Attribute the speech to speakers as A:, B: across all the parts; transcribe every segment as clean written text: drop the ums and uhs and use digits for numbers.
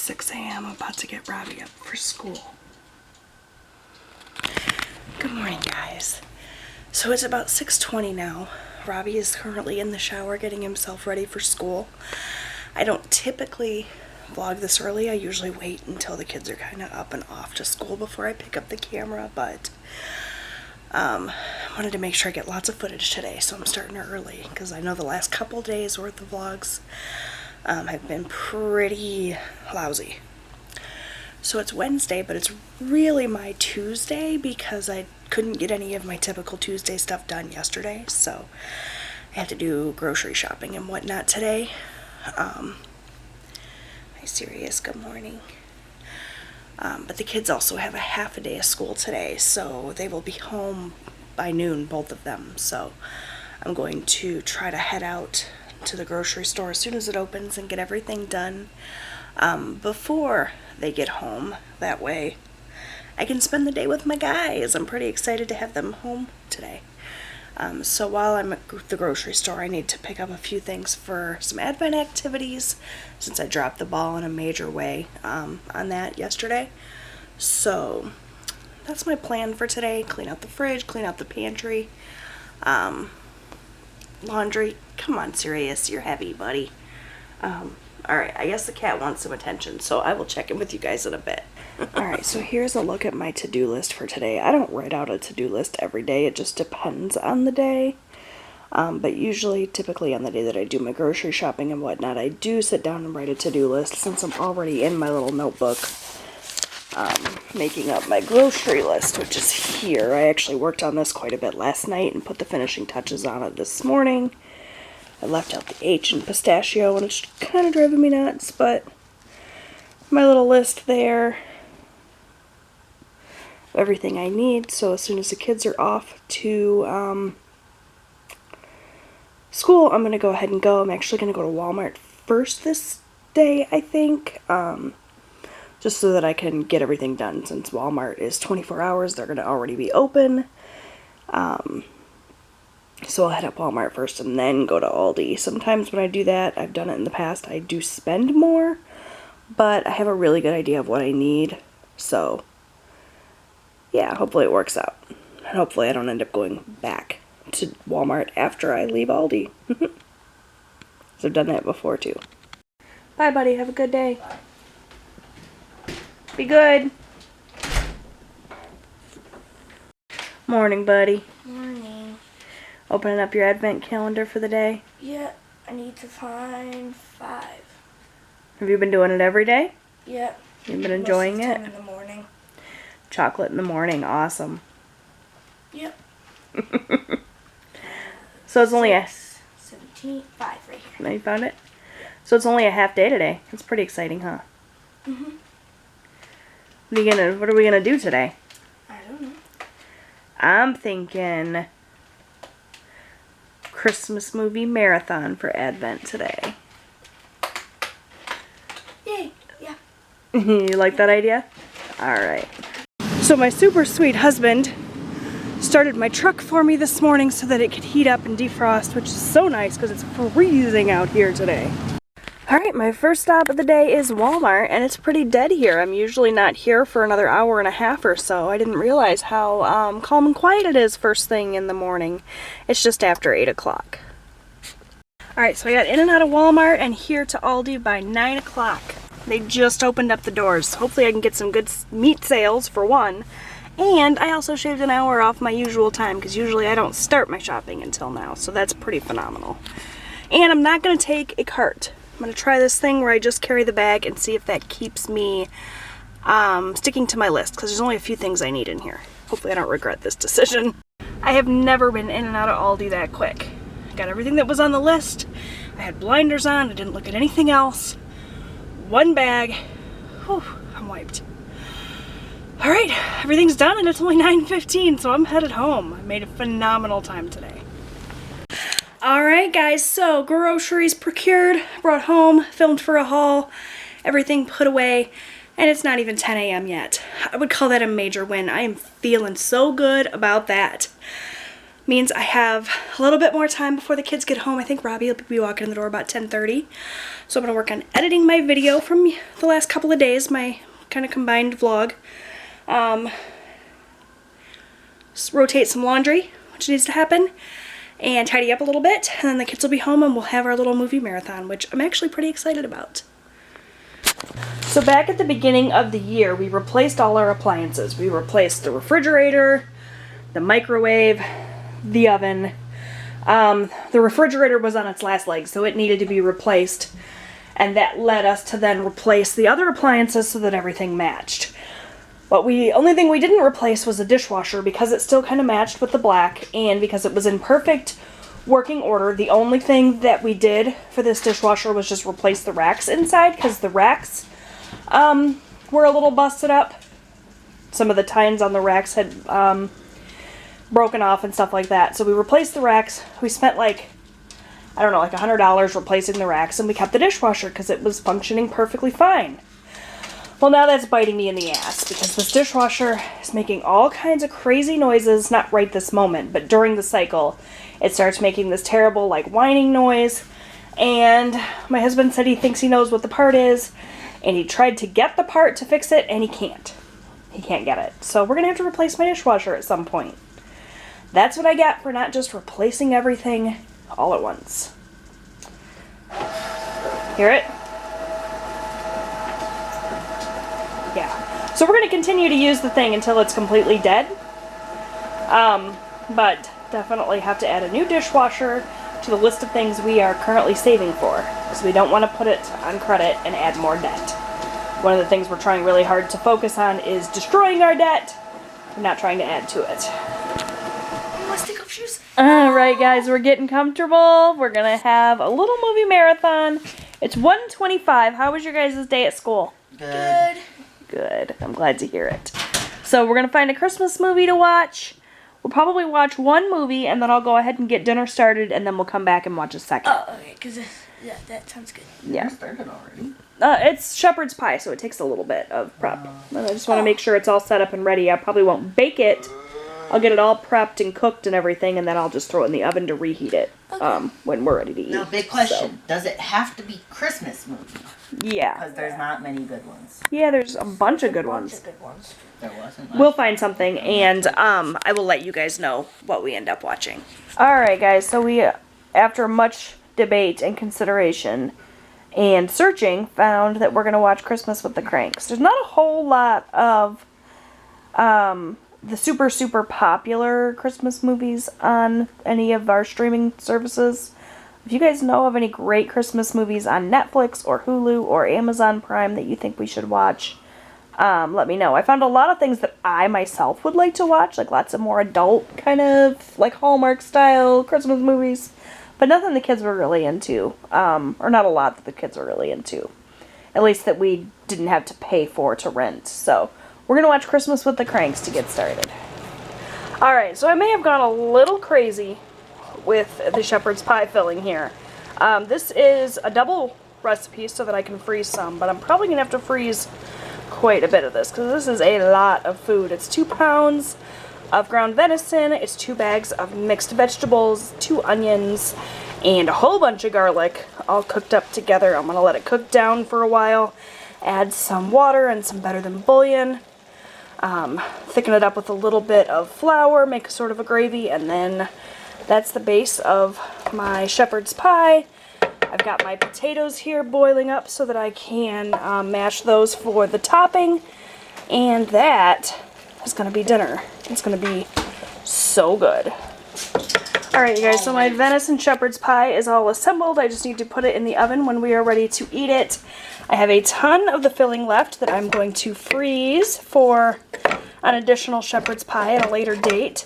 A: 6 a.m. I'm about to get Robbie up for school. Good morning, guys. So it's about 6:20 now. Robbie is currently in the shower getting himself ready for school. I don't typically vlog this early. I usually wait until the kids are kind of up and off to school before I pick up the camera, but I wanted to make sure I get lots of footage today, so I'm starting early because I know the last couple days worth of vlogs have been pretty lousy. So it's Wednesday, but it's really my Tuesday because I couldn't get any of my typical Tuesday stuff done yesterday, so I had to do grocery shopping and whatnot today. Hi Sirius, good morning. But the kids also have a half a day of school today, so they will be home by noon, both of them. So I'm going to try to head out to the grocery store as soon as it opens and get everything done before they get home. That way I can spend the day with my guys. I'm pretty excited to have them home today. So while I'm at the grocery store, I need to pick up a few things for some advent activities since I dropped the ball in a major way on that yesterday. So that's my plan for today. Clean out the fridge, clean out the pantry, laundry. Come on, Sirius, you're heavy, buddy. Alright, I guess the cat wants some attention, so I will check in with you guys in a bit. Alright, so here's a look at my to-do list for today. I don't write out a to-do list every day, it just depends on the day. But usually, typically on the day that I do my grocery shopping and whatnot, I do sit down and write a to-do list since I'm already in my little notebook making up my grocery list, which is here. I actually worked on this quite a bit last night and put the finishing touches on it this morning. I left out the H in pistachio and it's kind of driving me nuts, but my little list there, everything I need. So as soon as the kids are off to school, I'm going to go ahead and go. I'm actually going to go to Walmart first this day, I think, just so that I can get everything done. Since Walmart is 24 hours, they're going to already be open. So I'll head up Walmart first and then go to Aldi. Sometimes when I do that, I've done it in the past, I do spend more, but I have a really good idea of what I need. So yeah, hopefully it works out. And hopefully I don't end up going back to Walmart after I leave Aldi. So I've done that before too. Bye, buddy. Have a good day. Be good. Morning, buddy.
B: Morning.
A: Opening up your advent calendar for the day?
B: Yeah, I need to find 5.
A: Have you been doing it every day?
B: Yeah.
A: You've been enjoying
B: Most of the
A: it?
B: time in the morning.
A: Chocolate in the morning, awesome.
B: Yep.
A: So it's only
B: 17, 5 right here.
A: Now you found it? So it's only a half day today. That's pretty exciting, huh?
B: Mhm.
A: What are we gonna do today?
B: I don't know.
A: I'm thinking Christmas movie marathon for Advent today.
B: Yay! Yeah.
A: You like that idea? Alright. So my super sweet husband started my truck for me this morning so that it could heat up and defrost, which is so nice because it's freezing out here today. Alright, my first stop of the day is Walmart, and it's pretty dead here. I'm usually not here for another hour and a half or so. I didn't realize how calm and quiet it is first thing in the morning. It's just after 8 o'clock. Alright, so I got in and out of Walmart and here to Aldi by 9 o'clock. They just opened up the doors. Hopefully I can get some good meat sales for one. And I also shaved an hour off my usual time because usually I don't start my shopping until now. So that's pretty phenomenal. And I'm not going to take a cart. I'm going to try this thing where I just carry the bag and see if that keeps me sticking to my list, because there's only a few things I need in here. Hopefully I don't regret this decision. I have never been in and out of Aldi that quick. I got everything that was on the list. I had blinders on. I didn't look at anything else. One bag. Whew, I'm wiped. Alright, everything's done and it's only 9:15, so I'm headed home. I made a phenomenal time today. Alright guys, so groceries procured, brought home, filmed for a haul, everything put away, and it's not even 10 a.m. yet. I would call that a major win. I am feeling so good about that. means I have a little bit more time before the kids get home. I think Robbie will be walking in the door about 10:30. So I'm going to work on editing my video from the last couple of days, my kind of combined vlog. Rotate some laundry, which needs to happen, and tidy up a little bit, and then the kids will be home and we'll have our little movie marathon, which I'm actually pretty excited about. So back at the beginning of the year, we replaced all our appliances. We replaced the refrigerator, the microwave, the oven. The refrigerator was on its last leg, so it needed to be replaced, and that led us to then replace the other appliances so that everything matched. But only thing we didn't replace was the dishwasher because it still kind of matched with the black, and because it was in perfect working order. The only thing that we did for this dishwasher was just replace the racks inside, because the racks were a little busted up. Some of the tines on the racks had broken off and stuff like that. So we replaced the racks. We spent like, I don't know, like $100 replacing the racks, and we kept the dishwasher because it was functioning perfectly fine. Well, now that's biting me in the ass because this dishwasher is making all kinds of crazy noises, not right this moment, but during the cycle. It starts making this terrible, like, whining noise, and my husband said he thinks he knows what the part is, and he tried to get the part to fix it, and he can't. He can't get it. So we're going to have to replace my dishwasher at some point. That's what I get for not just replacing everything all at once. Hear it? Yeah. So we're going to continue to use the thing until it's completely dead. But definitely have to add a new dishwasher to the list of things we are currently saving for, because we don't want to put it on credit and add more debt. One of the things we're trying really hard to focus on is destroying our debt. We're not trying to add to it.
B: Let's take off shoes.
A: Alright guys, we're getting comfortable. We're going to have a little movie marathon. It's 1:25. How was your guys' day at school?
B: Good.
A: Good. I'm glad to hear it. So we're going to find a Christmas movie to watch. We'll probably watch one movie, and then I'll go ahead and get dinner started, and then we'll come back and watch a second.
B: Oh, okay, because yeah, that sounds good.
A: Yeah.
C: Started already.
A: It's shepherd's pie, so it takes a little bit of prep. And I just want to make sure it's all set up and ready. I probably won't bake it. I'll get it all prepped and cooked and everything, and then I'll just throw it in the oven to reheat it when we're ready to eat.
C: Now, big question. Does it have to be Christmas movie?
A: Yeah.
C: Because there's not many good ones.
A: Yeah, there's a bunch of good ones.
C: There wasn't.
A: We'll find something, and I will let you guys know what we end up watching. Alright guys, so we, after much debate and consideration and searching, found that we're going to watch Christmas with the Cranks. There's not a whole lot of the super popular Christmas movies on any of our streaming services. If you guys know of any great Christmas movies on Netflix or Hulu or Amazon Prime that you think we should watch, let me know. I found a lot of things that I myself would like to watch, like lots of more adult kind of like Hallmark style Christmas movies, but nothing the kids were really into, or not a lot that the kids were really into, at least that we didn't have to pay for to rent. So we're gonna watch Christmas with the Cranks to get started. Alright, so I may have gone a little crazy with the shepherd's pie filling here. This is a double recipe so that I can freeze some, but I'm probably gonna have to freeze quite a bit of this because this is a lot of food. It's 2 pounds of ground venison, it's 2 bags of mixed vegetables, 2 onions, and a whole bunch of garlic all cooked up together. I'm gonna let it cook down for a while, add some water and some better than bouillon, thicken it up with a little bit of flour, make sort of a gravy, and then that's the base of my shepherd's pie. I've got my potatoes here boiling up so that I can mash those for the topping, and that is going to be dinner. It's going to be so good. Alright you guys, so my venison shepherd's pie is all assembled. I just need to put it in the oven when we are ready to eat it. I have a ton of the filling left that I'm going to freeze for an additional shepherd's pie at a later date.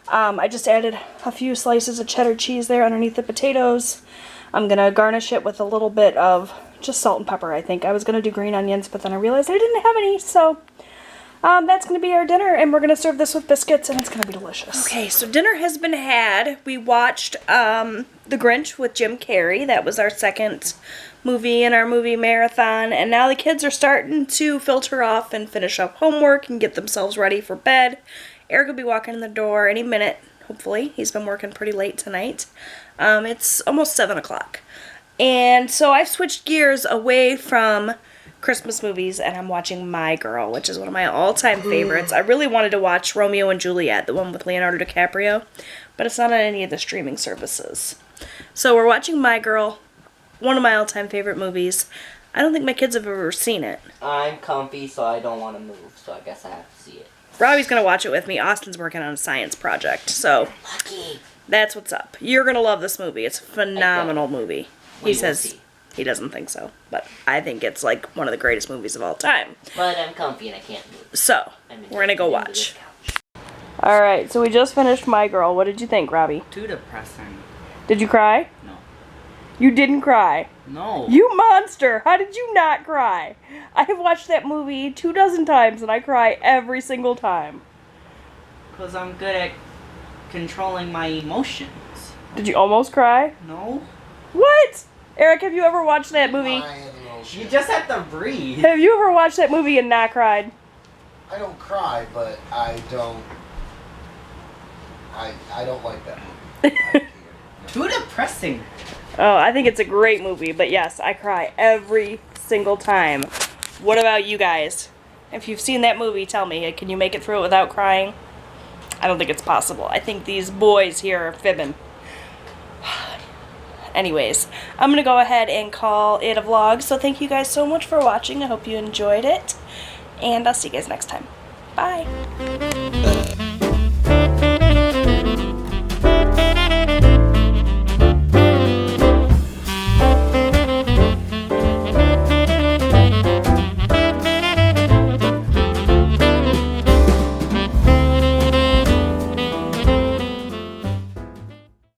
A: I just added a few slices of cheddar cheese there underneath the potatoes. I'm going to garnish it with a little bit of just salt and pepper, I think. I was going to do green onions, but then I realized I didn't have any, so that's going to be our dinner, and we're going to serve this with biscuits, and it's going to be delicious. Okay, so dinner has been had. We watched The Grinch with Jim Carrey. That was our second movie in our movie marathon, and now the kids are starting to filter off and finish up homework and get themselves ready for bed. Eric will be walking in the door any minute, hopefully. He's been working pretty late tonight. It's almost 7 o'clock. And so I've switched gears away from Christmas movies, and I'm watching My Girl, which is one of my all-time favorites. I really wanted to watch Romeo and Juliet, the one with Leonardo DiCaprio, but it's not on any of the streaming services. So we're watching My Girl, one of my all-time favorite movies. I don't think my kids have ever seen it.
D: I'm comfy, so I don't want to move, so I guess I have to see it.
A: Robbie's going to watch it with me. Austin's working on a science project, so
D: Lucky.
A: that's what's up. You're going to love this movie. It's a phenomenal movie.
D: We
A: He
D: will
A: says
D: see.
A: he doesn't think so, but I think it's like one of the greatest movies of all time.
D: But I'm comfy and I can't move.
A: So,
D: I'm
A: we're going to go
D: into this
A: watch.
D: couch.
A: Alright, so we just finished My Girl. What did you think, Robbie?
D: Too depressing.
A: Did you cry?
D: No.
A: You didn't cry.
D: No.
A: You monster! How did you not cry? I have watched that movie 24 times and I cry every single time.
D: Because I'm good at controlling my emotions.
A: Did you almost cry?
D: No.
A: What? Eric, have you ever watched that movie?
D: You just have to breathe.
A: Have you ever watched that movie and not cried?
E: I don't cry, but I don't like that movie. I can't.
D: Too depressing.
A: Oh, I think it's a great movie, but yes, I cry every single time. What about you guys? If you've seen that movie, tell me, can you make it through it without crying? I don't think it's possible. I think these boys here are fibbing. Anyways, I'm going to go ahead and call it a vlog, so thank you guys so much for watching. I hope you enjoyed it, and I'll see you guys next time. Bye!